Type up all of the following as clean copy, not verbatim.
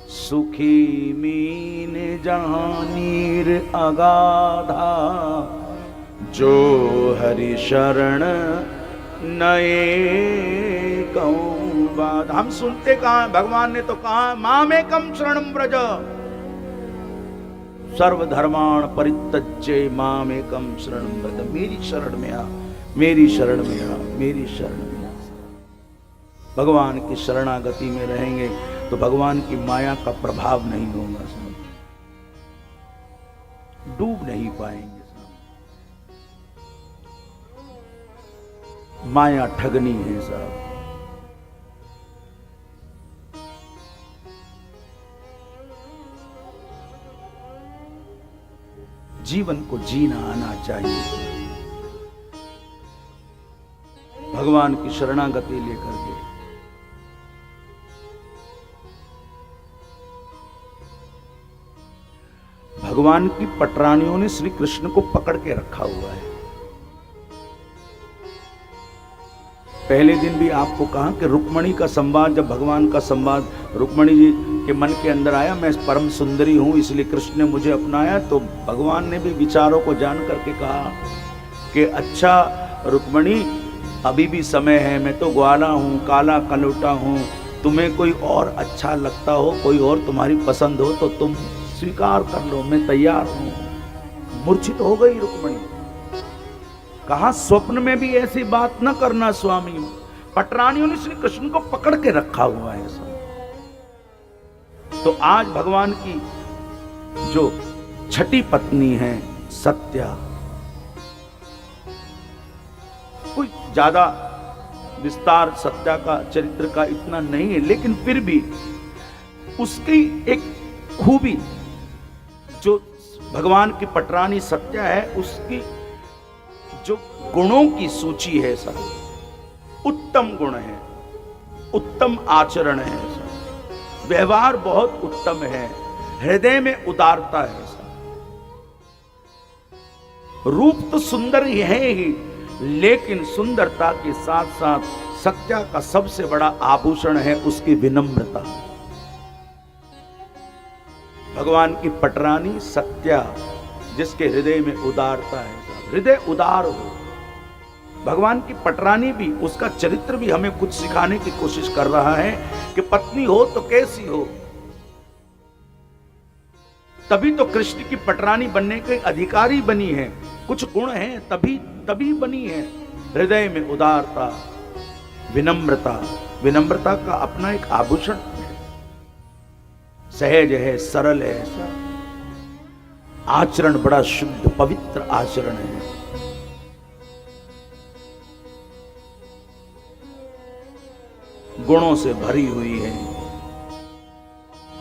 सुखी मीन जहानीर अगाधा, जो हरि शरण नए कहूं बात। हम सुनते कहा, भगवान ने तो कहा मामेकम शरणं व्रज, सर्वधर्मान् परित्यज्य मामेकम शरणं व्रज। मेरी शरण में आ, मेरी शरण में आ, मेरी शरण में आ। भगवान की शरणागति में रहेंगे तो भगवान की माया का प्रभाव नहीं होगा, डूब नहीं पाएंगे। माया ठगनी है साहब। जीवन को जीना आना चाहिए, भगवान की शरणागति लेकर के। भगवान की पटरानियों ने श्री कृष्ण को पकड़ के रखा हुआ है। पहले दिन भी आपको कहा कि रुक्मणी का संवाद, जब भगवान का संवाद रुक्मणी जी के मन के अंदर आया, मैं परम सुंदरी हूं इसलिए कृष्ण ने मुझे अपनाया, तो भगवान ने भी विचारों को जान करके कहा कि अच्छा रुक्मणी, अभी भी समय है, मैं तो ग्वाला हूं, काला कलूटा हूं, तुम्हें कोई और अच्छा लगता हो, कोई और तुम्हारी पसंद हो तो तुम स्वीकार कर लो, मैं तैयार हूं। मूर्छित हो गई रुक्मणी। कहा स्वप्न में भी ऐसी बात न करना स्वामी, पटरानियों ने श्री कृष्ण को पकड़ के रखा हुआ है सब। तो आज भगवान की जो छठी पत्नी है सत्या, कोई ज्यादा विस्तार सत्या का चरित्र का इतना नहीं है, लेकिन फिर भी उसकी एक खूबी, जो भगवान की पटरानी सत्या है, उसकी जो गुणों की सूची है सब, उत्तम गुण है, उत्तम आचरण है सब, व्यवहार बहुत उत्तम है, हृदय में उदारता है सब। रूप तो सुंदर ही है ही, लेकिन सुंदरता के साथ साथ सत्या का सबसे बड़ा आभूषण है उसकी विनम्रता। भगवान की पटरानी सत्या, जिसके हृदय में उदारता है, हृदय उदार हो। भगवान की पटरानी भी, उसका चरित्र भी हमें कुछ सिखाने की कोशिश कर रहा है कि पत्नी हो तो कैसी हो। तभी तो कृष्ण की पटरानी बनने के अधिकारी बनी है, कुछ गुण हैं तभी बनी है। हृदय में उदारता, विनम्रता, विनम्रता का अपना एक आभूषण है, सहज है, सरल है, आचरण बड़ा शुद्ध पवित्र आचरण है। गुणों से भरी हुई है,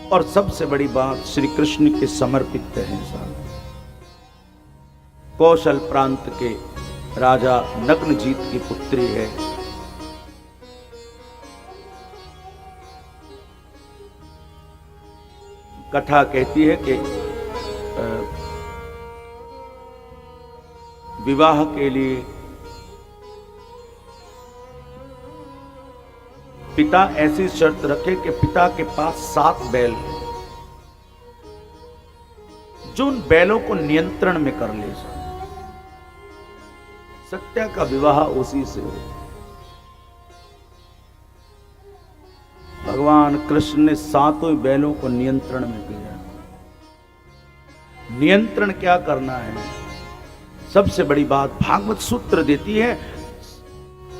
और सबसे बड़ी बात श्री कृष्ण के समर्पित है साहब। कौशल प्रांत के राजा नग्नजीत की पुत्री है। कथा कहती है कि विवाह के लिए पिता ऐसी शर्त रखे कि पिता के पास 7 बैल, जो उन बैलों को नियंत्रण में कर ले। सत्या का विवाह उसी से हो। भगवान कृष्ण ने 7 बैलों को नियंत्रण में किया। नियंत्रण क्या करना है, सबसे बड़ी बात भागवत सूत्र देती है,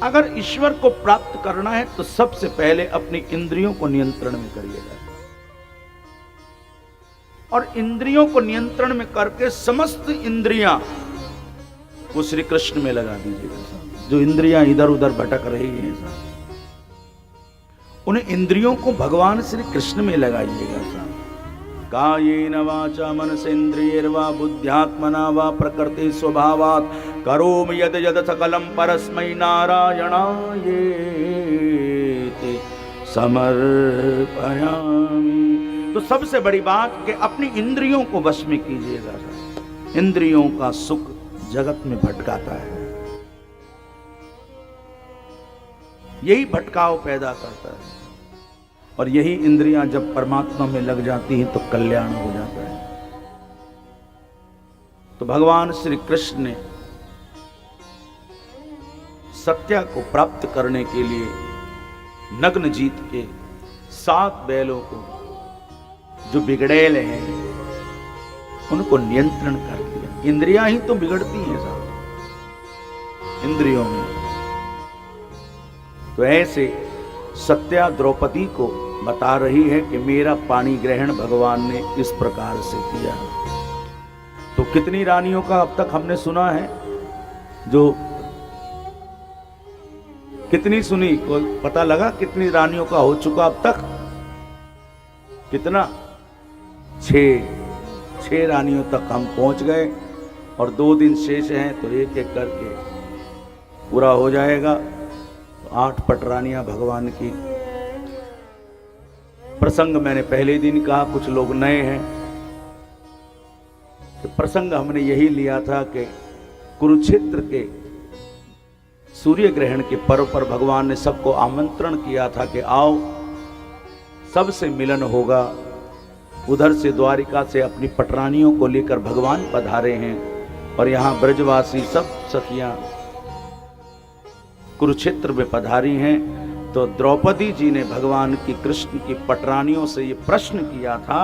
अगर ईश्वर को प्राप्त करना है तो सबसे पहले अपनी इंद्रियों को नियंत्रण में करिएगा, और इंद्रियों को नियंत्रण में करके समस्त इंद्रियां को श्री कृष्ण में लगा दीजिएगा। जो इंद्रियां इधर उधर भटक रही हैं, उन इंद्रियों को भगवान श्री कृष्ण में लगाइएगा। कायेन वाचा मनसेन्द्रियैर्वा बुद्ध्यात्मना वा प्रकृति स्वभावात् करोमि यद यद सकलं परस्मै नारायणायेति समर्पयामि। तो सबसे बड़ी बात कि अपनी इंद्रियों को वश में कीजिएगा। इंद्रियों का सुख जगत में भटकाता है। यही भटकाव पैदा करता है। और यही इंद्रियां जब परमात्मा में लग जाती हैं तो कल्याण हो जाता है। तो भगवान श्री कृष्ण ने सत्या को प्राप्त करने के लिए नग्न जीत के 7 बैलों को जो बिगड़ैल हैं उनको नियंत्रण कर दिया। इंद्रियां ही तो बिगड़ती हैं साहब इंद्रियों में। तो ऐसे सत्या द्रौपदी को बता रही है कि मेरा पानी ग्रहण भगवान ने इस प्रकार से किया। तो कितनी रानियों का अब तक हमने सुना है, जो कितनी सुनी, कोई पता लगा कितनी रानियों का हो चुका अब तक? कितना? 6 रानियों तक हम पहुंच गए और 2 दिन शेष हैं, तो एक एक करके पूरा हो जाएगा। तो 8 पटरानियां भगवान की। प्रसंग मैंने पहले दिन कहा, कुछ लोग नए हैं तो प्रसंग हमने यही लिया था कि कुरुक्षेत्र के सूर्य ग्रहण के पर्व पर भगवान ने सबको आमंत्रण किया था कि आओ, सबसे मिलन होगा। उधर से द्वारिका से अपनी पटरानियों को लेकर भगवान पधारे हैं और यहाँ ब्रजवासी सब सखियां कुरुक्षेत्र में पधारी हैं। तो द्रौपदी जी ने भगवान की कृष्ण की पटरानियों से ये प्रश्न किया था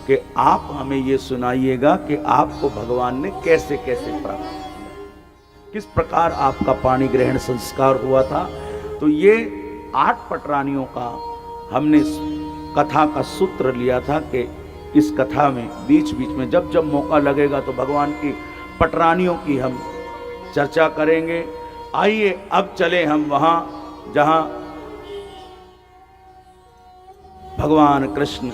कि आप हमें ये सुनाइएगा कि आपको भगवान ने कैसे कैसे प्राप्त किया, किस प्रकार आपका पाणी ग्रहण संस्कार हुआ था। तो ये 8 पटरानियों का हमने कथा का सूत्र लिया था कि इस कथा में बीच बीच में जब जब मौका लगेगा तो भगवान की पटरानियों की हम चर्चा करेंगे। आइए अब चले हम वहां जहां भगवान कृष्ण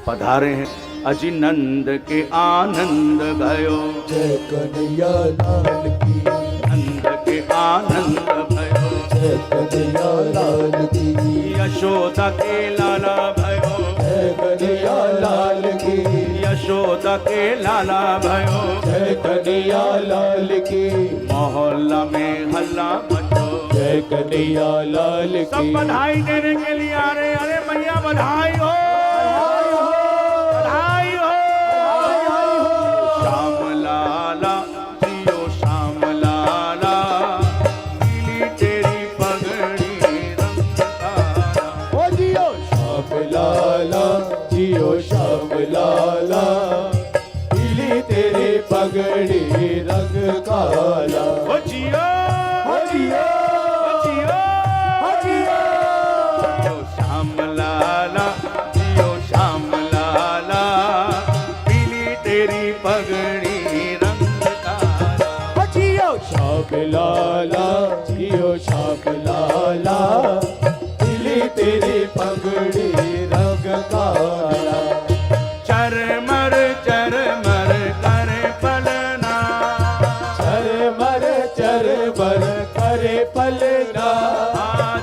पधारे हैं। अजी नंद के आनंद भयो, जय कन्हैया लाल की। नंद के आनंद भयो, जय कन्हैया लाल की। यशोदा के लाला भयो, जय कन्हैया लाल की। यशोदा के लाला भयो, जय कन्हैया लाल की। मोहल्ला में हल्ला मचो, जय कन्हैया लाल की। सब बधाई देने के लिए आ रहे। अरे मैया बधाई हो, बधाई हो। श्याम लाला जियो श्याम लाला, पीली तेरी पगड़ी रंग काला। ओ जियो श्याम लाला, जियो श्याम लाला, पीली तेरी पगड़ी रंग काला। ओ जियो, ओ जियो, ओ जियो, ओ जियो। जियो श्याम लाला, जियो श्याम लाला, पीली तेरी पगड़ी रंग काला। ओ जियो श्याम लाला, जियो श्याम लाला, पीली तेरी पगड़ी रंग काला। चरमर चरमर करे पलना, चरमर चरमर करे पलना।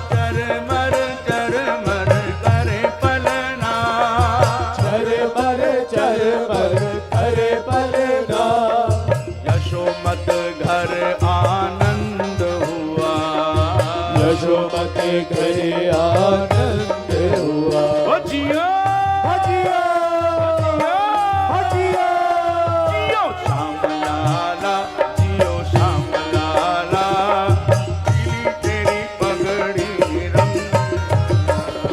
चरमर चरमर करे पलना। चरमर चरमर करे पलना। यशोमत घर आनंद हुआ, यशोमती घर आनंद हुआ। ओ जियो, ओ जियो, ओ जियो। जियो श्याम लाला, जियो श्याम लाला, पीली तेरी पगड़ी रंग।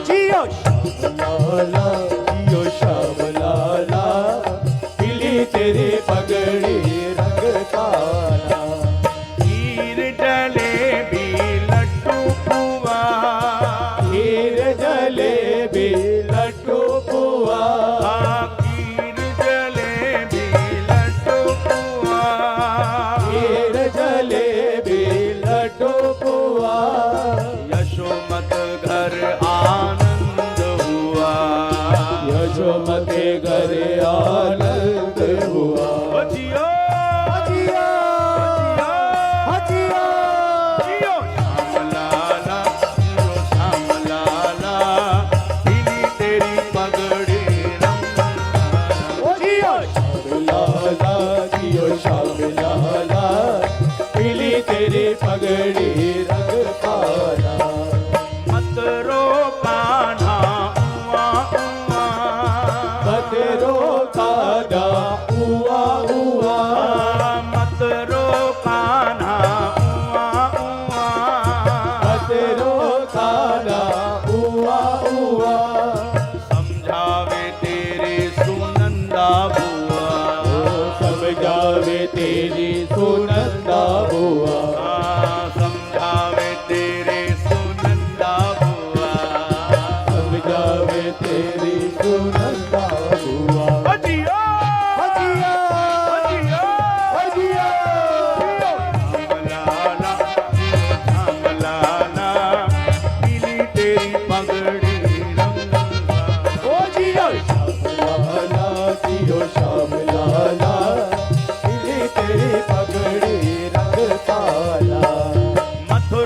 जियो श्याम लाला, जियो श्याम लाला, पीली तेरी पगड़ी रंग काला। खीर जलेबी लड्डू पुआ, खीर जलेबी लड्डू पुआ। खीर जलेबी लड्डू पुआ। खीर जलेबी लड्डू पुआ। यशोमत घर आनंद हुआ, यशोमती घर आनंद हुआ। ओ जियो, ओ जियो, ओ जियो। जियो श्याम लाला, जियो श्याम लाला, पीली तेरी पगड़ी रंग काला। ओ जियो श्याम लाला, जियो श्याम लाला, पीली तेरी पगड़ी रंग काला।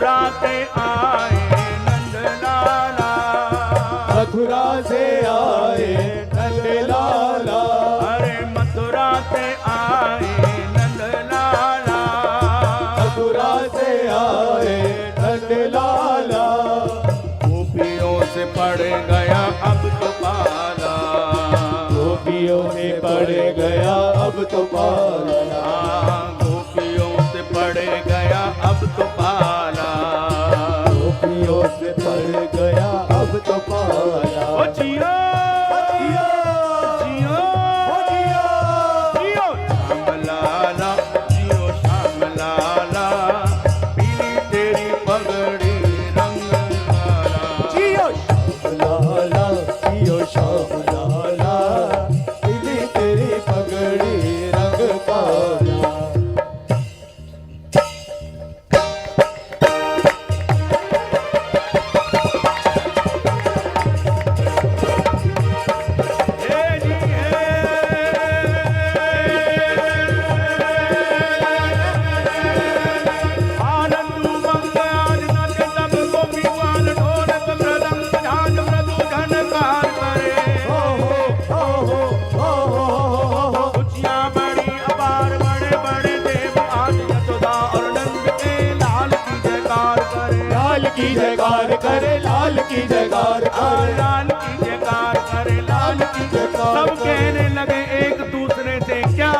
मथुरा से आए नंद लाला, मथुरा से आए नंद लाला, अरे मथुरा से आए नंद लाला, मथुरा से आए नंद लाला, गोपियों से पड़ गया अब तो पाला, गोपियों से पड़ गया अब तो पाला, गोपियों से पड़ गया अब तो पाला, गोपियों से पड़ गया अब तो पाला। ओ जियो जियो जियो जियो श्याम लाला, जियो श्याम लाला, पीली तेरी पगड़ी रंग लाला, जियो श्याम लाला, जियो श्याम लाला, पीली तेरी पगड़ी रंग काला। की जयकार करे, लाल की जयकार करे, लाल की जयकार करे, लाल की जयकार। सब कहने लगे एक दूसरे से क्या,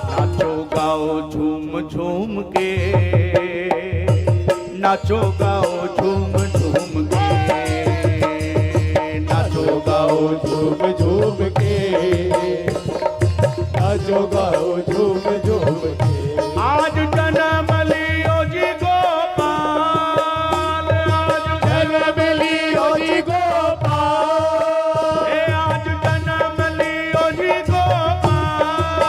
नाचो गाओ झूम झूम के, नाचो गाओ झूम झूम के, नाचो गाओ झूम झूम के, नाचो गाओ झूम झूम के। आज जन्म लियो जी गोपाल, जन्म लियो जी गोपाल, आज जन्म लियो जी गोपाल,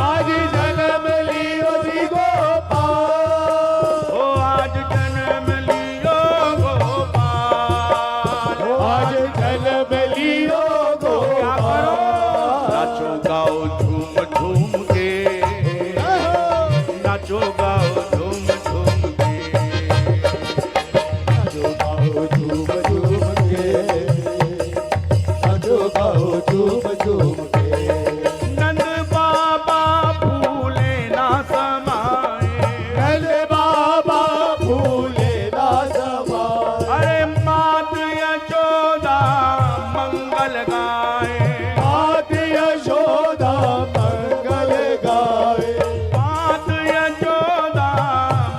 आज जन्म लियो जी गोपाल, ओ आज जन्म लियो गोपाल, आज जन्म लियो क्या करो, गोपाल। नाचो गाओ झूम झूम के, नाचो गाओ झूम झूम के, नाचो गाओ झूम झूम के, नाचो गाओ झूम झूम के। नंद बाबा फूले ना समाए, नंद बाबा फूले ना समाए, अरे मात यशोदा मंगल गाए, मात यशोदा मंगल गाए, मात यशोदा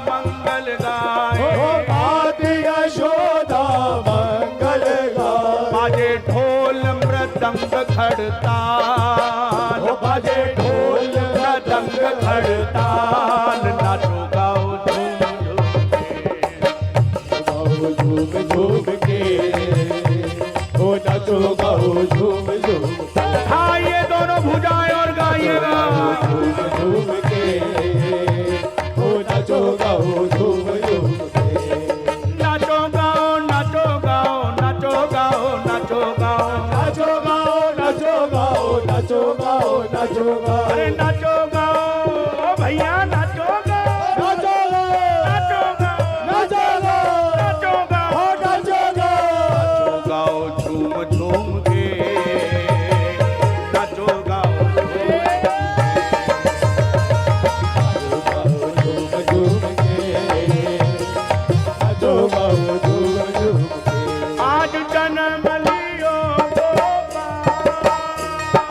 मंगल गाए, ओ मात यशोदा मंगल गाए। बाजे ढोल मृदंग खड़ताल, ओ बाजे ढोल मृदंग खड़ताल, नाचो गाओ झूम झूम के, गाओ झूम झूम के, ओ नाचो गाओ झूम झूम के, उठाइए दोनों भुजाएं और गाइएगा, झूम झूम के, ओ नाचो गाओ झूम झूम के। नाचो गाओ नाचो गाओ नाचो गाओ नाचो गाओ, नाचो गाओ नाचो गाओ नाचो गाओ नाचो गाओ, अरे नाचो गाओ ओ भैया नाचो गाओ, नाचो नाचो गाओ नाचो नाचो गाओ, ओ नाचो नाचो गाओ झूम झूम के, नाचो गाओ झूम झूम के, नाचो गाओ झूम झूम के। आज जन्म लियो गोपाल,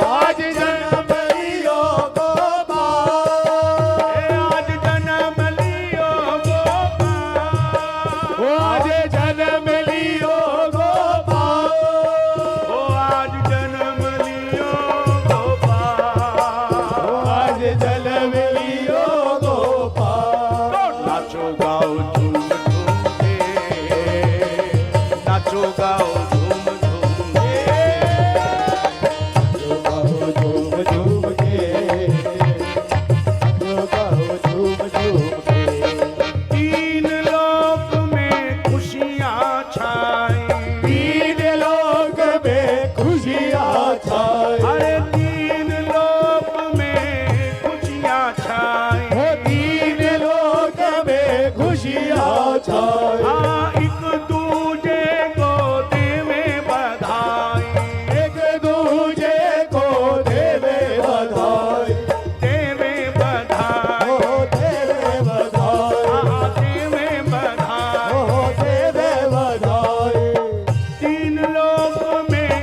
आज जन्म लियो गोपाल, आज जन्म लियो गोपाल, ओ आज जन्म लियो गोपाल, ओ आज जन्म लियो गोपाल, ओ आज जन्म लियो गोपाल। तो नाचो गाओ झूम झूम के, नाचो गाओ झूम झूम के, गाओ झूम झूम के, गाओ झूम झूम के। तीन लोक में खुशियाँ छाई, तीन लोक में खुशियाँ छाई, अरे तीन लोक में खुशियाँ छाई, ओ तीन लोक में खुशियाँ छाए एक दूजे को देवे बधाई एक दूजे को देवे बधाई देवे बधाई ओ देवे बधाई देवे बधाई ओ देवे बधाई तीन लोक में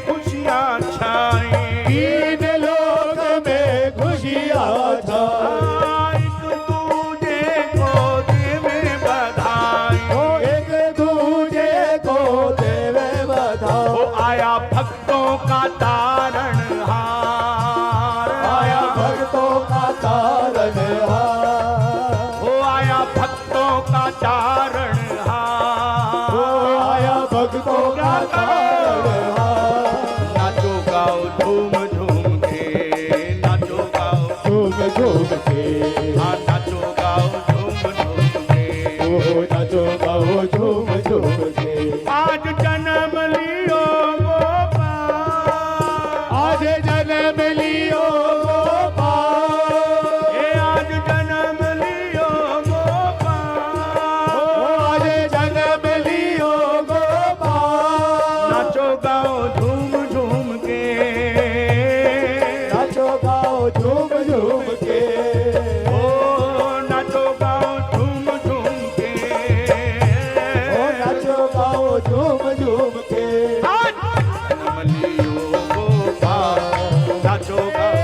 खुशियाँ छाई तीन लोक में खुशियाँ छाए एक दूजे को देवे बधाई ओ एक दूजे को देवे बधाई वो आया भक्तों का तारणहार आया भक्तों का तारणहार वो आया भक्तों का तारणहार ओ आया भक्तों का तारणहार नाचो गाओ झूम झूम के नाचो गाओ झूम झूम के हाँ नाचो गाओ झूम झूम के ओ नाचो गाओ झूम झूम के आज जन्म लियो गोपाल आज जन्म लियो गोपाल ए आज जन्म लियो गोपाल आज जन्म लियो गोपाल नाचो गाओ झूम झूम के नाचो गाओ झूम झूम के ओ नाचो गाओ झूम झूम के ओ नाचो गाओ झूम झूम के आज जन्म लियो गोपाल नाचो गाओ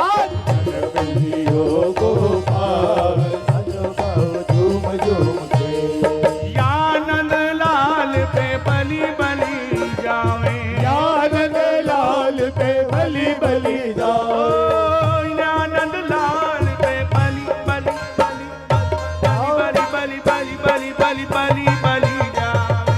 आज जन्म लियो गोपाल नाचो गाओ झूम झूम के या नंद लाल पे बलि बलि जावे आनंद लाल पे बलि बलि ओ जाओ या नंद लाल पे बलि बलि बलि बलि बलि बलि बलि बलि बलि जावे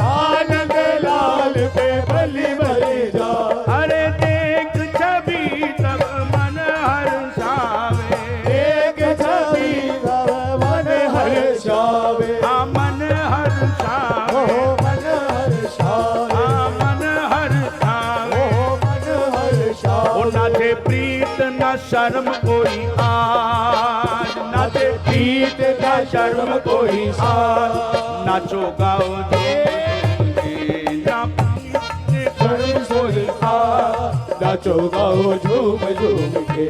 आनंद लाल पे बलि बलि जाओ अरे देख छवि तब मन हर्षावे एक छवि तब मन हर्षावे आ मन हर्षावे ओ मन हर्षावे आ मन हर्षावे ओ मन ओ हर्षावे नाचे प्रीत न शर्म कोई आज नाचे प्रीत न शर्म कोई आज नाचो गाओ झूम के ना प्रीत शर्म कोई आज नाचो गाओ झूम झूम के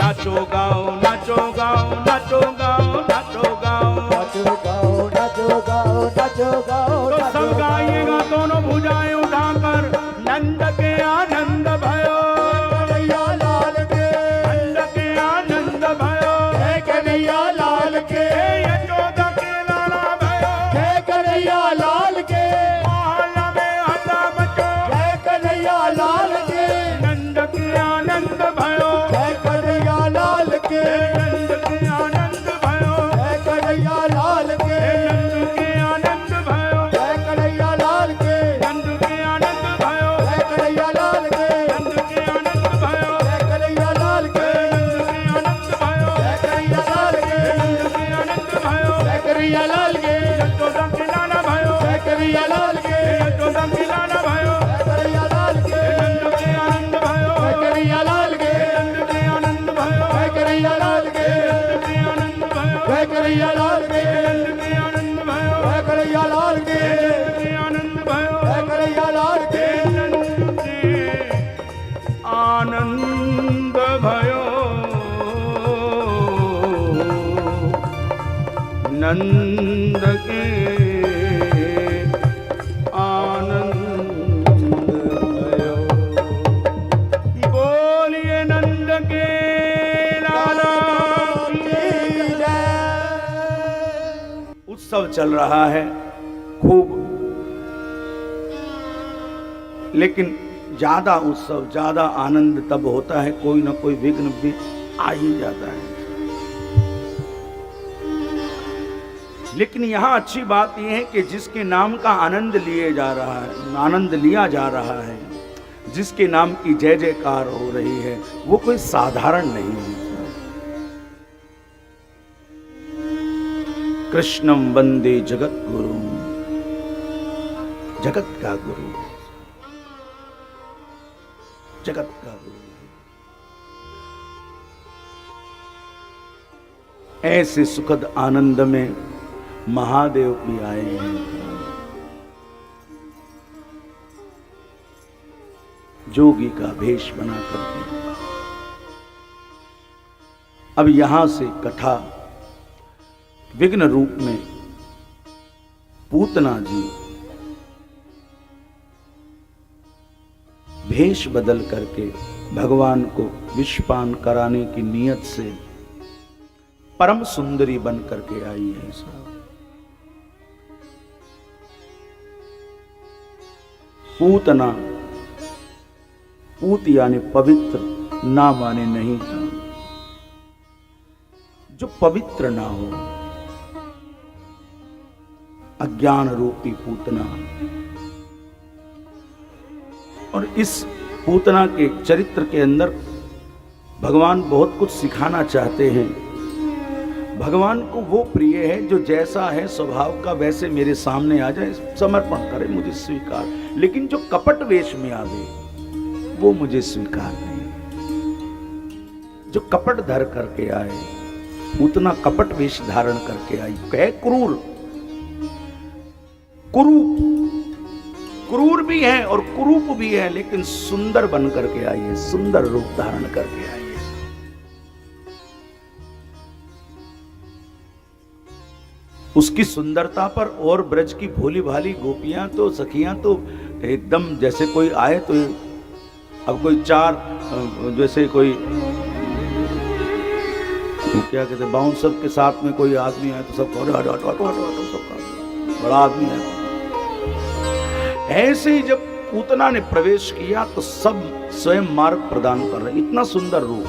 नाचो गाओ नाचो गाओ नाचो गाओ नाचो गाओ नाचो गाओ नाचो गाओ नाचो गाओ तो सब गाइएगा दोनों भुजाएं उठाकर नंद के आनंद भयो कन्हैया लाल के नंद के आनंद भयो जय कन्हैया लाल के यशोदा के लाला भयो जय कन्हैया लाल के महल में हल्ला मचो जय कन्हैया लाल के नंद के आनंद भयो जय कन्हैया लाल के नंद के आनंद भयो जय कन्हैया लाल के नंद के आनंद भयो जय कन्हैया लाल के नंद के आनंद भयो जय कन्हैया लाल के नंद के आनंद भयो जय कन्हैया लाल के नंद के आनंद भयो जय कन्हैया लाल के नंद के आनंद भयो जय कन्हैया लाल के यशोदा के लाला भयो जय कन्हैया लाल के यशोदा के लाला भयो जय कन्हैया लाल के नंद के आनंद भयो जय कन्हैया लाल के नंद के आनंद भयो जय कन्हैया लाल के नंद के आनंद भयो जय कन्हैया लाल के नंद के आनंद भयो जय कन्हैया लाल के नंद के आनंद भयो जय कन्हैया लाल के नंद के आनंद भयो नंद के आनंद भयो बोलिए नंद के लाला की उत्सव चल रहा है खूब, लेकिन ज्यादा उत्सव ज्यादा आनंद तब होता है कोई ना कोई विघ्न भी आ ही जाता है। लेकिन यहाँ अच्छी बात यह है कि जिसके नाम का आनंद लिए जा रहा है, आनंद लिया जा रहा है, जिसके नाम की जय जयकार हो रही है, वो कोई साधारण नहीं है। कृष्णम वंदे जगत गुरु, जगत का गुरु, जगत का गुरु। ऐसे सुखद आनंद में महादेव भी आए हैं। जोगी का भेष बना करके। अब यहां से कथा विघ्न रूप में पूतना जी भेष बदल करके भगवान को विषपान कराने की नियत से परम सुंदरी बन करके आई है। पूतना, पूत यानी पवित्र, ना माने नहीं, जो पवित्र ना हो, अज्ञान रूपी पूतना। और इस पूतना के चरित्र के अंदर भगवान बहुत कुछ सिखाना चाहते हैं। भगवान को वो प्रिय है जो जैसा है स्वभाव का वैसे मेरे सामने आ जाए, समर्पण करे, मुझे स्वीकार। लेकिन जो कपट वेश में आवे वो मुझे स्वीकार नहीं। जो कपट धर करके आए, पूतना कपट वेश धारण करके आई, कहे क्रूर, कुरूप, क्रूर भी है और कुरूप भी है, लेकिन सुंदर बन करके आई है, सुंदर रूप धारण करके आई है। उसकी सुंदरता पर और ब्रज की भोली भाली गोपियां तो, सखियां तो एकदम जैसे कोई आए तो, अब कोई चार, जैसे कोई तो क्या कहते हैं, बाउंसर के साथ में कोई आदमी आए तो सब हटो हटो हटो हटो, सबका बड़ा आदमी है। ऐसे ही जब पूतना ने प्रवेश किया तो सब स्वयं मार्ग प्रदान कर रहे, इतना सुंदर रूप।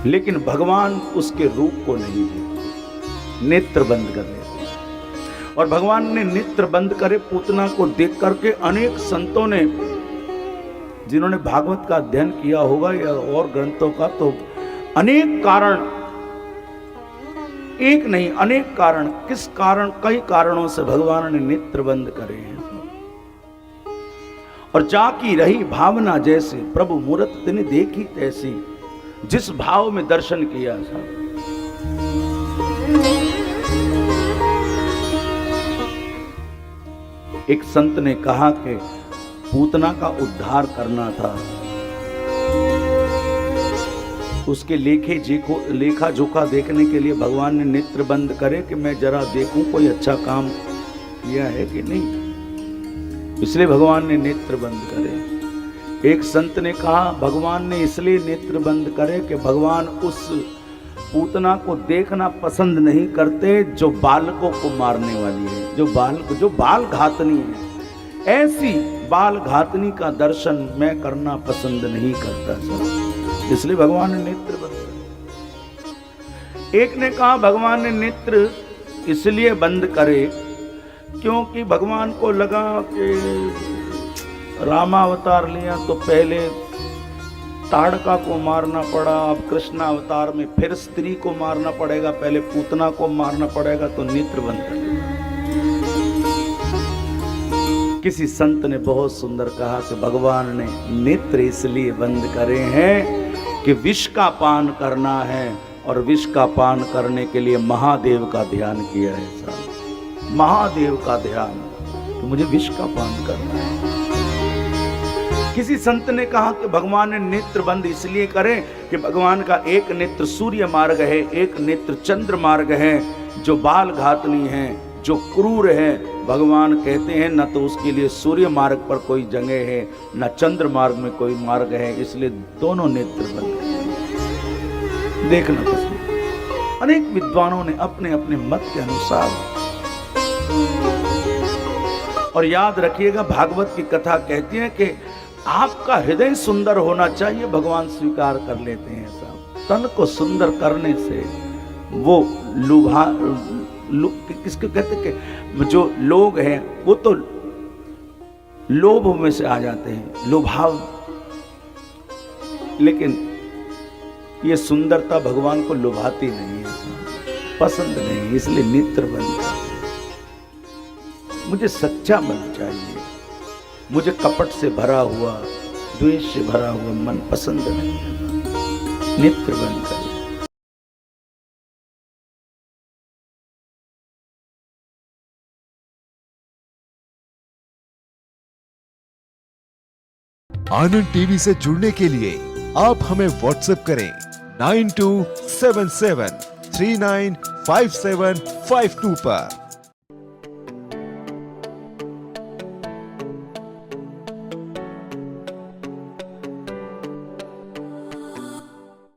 लेकिन भगवान उसके रूप को नहीं देखते, नेत्र बंद कर लेते। और भगवान ने नेत्र बंद करे पूतना को देख करके अनेक संतों ने, जिन्होंने भागवत का अध्ययन किया होगा या और ग्रंथों का, तो अनेक कारण, एक नहीं अनेक कारण, किस कारण, कई कारणों से भगवान ने नेत्र बंद करे हैं। और जाकी रही भावना जैसे, प्रभु मूरत तिने देखी तैसी, जिस भाव में दर्शन किया था। एक संत ने कहा कि पूतना का उद्धार करना था, उसके लेखा जोखा देखने के लिए भगवान ने नेत्र बंद करे कि मैं जरा देखूं कोई अच्छा काम किया है कि नहीं, इसलिए भगवान ने नेत्र बंद करे। एक संत ने कहा भगवान ने इसलिए नेत्र बंद करे कि भगवान उस पूतना को देखना पसंद नहीं करते जो बालकों को मारने वाली है, जो बाल घातनी है। ऐसी बाल घातनी का दर्शन मैं करना पसंद नहीं करता सर, इसलिए भगवान ने नेत्र बंद करे। एक ने कहा भगवान ने नेत्र इसलिए बंद करे क्योंकि भगवान को लगा कि रामावतार लिया तो पहले ताड़का को मारना पड़ा, अब कृष्ण अवतार में फिर स्त्री को मारना पड़ेगा, पहले पूतना को मारना पड़ेगा, तो नेत्र बंद कर दिया। किसी संत ने बहुत सुंदर कहा कि भगवान ने नेत्र इसलिए बंद करे हैं कि विष का पान करना है, और विष का पान करने के लिए महादेव का ध्यान किया है साहब, महादेव का ध्यान, तो मुझे विष का पान करना है। किसी संत ने कहा कि भगवान ने नेत्र बंद इसलिए करें कि भगवान का एक नेत्र सूर्य मार्ग है, एक नेत्र चंद्र मार्ग है, जो बाल घातनी है, जो क्रूर है। भगवान कहते हैं न तो उसके लिए सूर्य मार्ग पर कोई जगह है, न चंद्र मार्ग में कोई मार्ग है, इसलिए दोनों नेत्र बंद है। देखना पसंद। अनेक विद्वानों ने अपने अपने मत के अनुसार, और याद रखिएगा भागवत की कथा कहती है कि आपका हृदय सुंदर होना चाहिए, भगवान स्वीकार कर लेते हैं साहब। तन को सुंदर करने से वो किसको कहते कि जो लोग हैं वो तो लोभ में से आ जाते हैं, लोभाव। लेकिन ये सुंदरता भगवान को लुभाती नहीं है, पसंद नहीं, इसलिए नेत्र बंद कर। मुझे सच्चा मन चाहिए, मुझे कपट से भरा हुआ, द्वेष से भरा हुआ मन पसंद नहीं है। नेत्र बंद करें। आनंद टीवी से जुड़ने के लिए आप हमें व्हाट्सएप करें 9277395752 पर।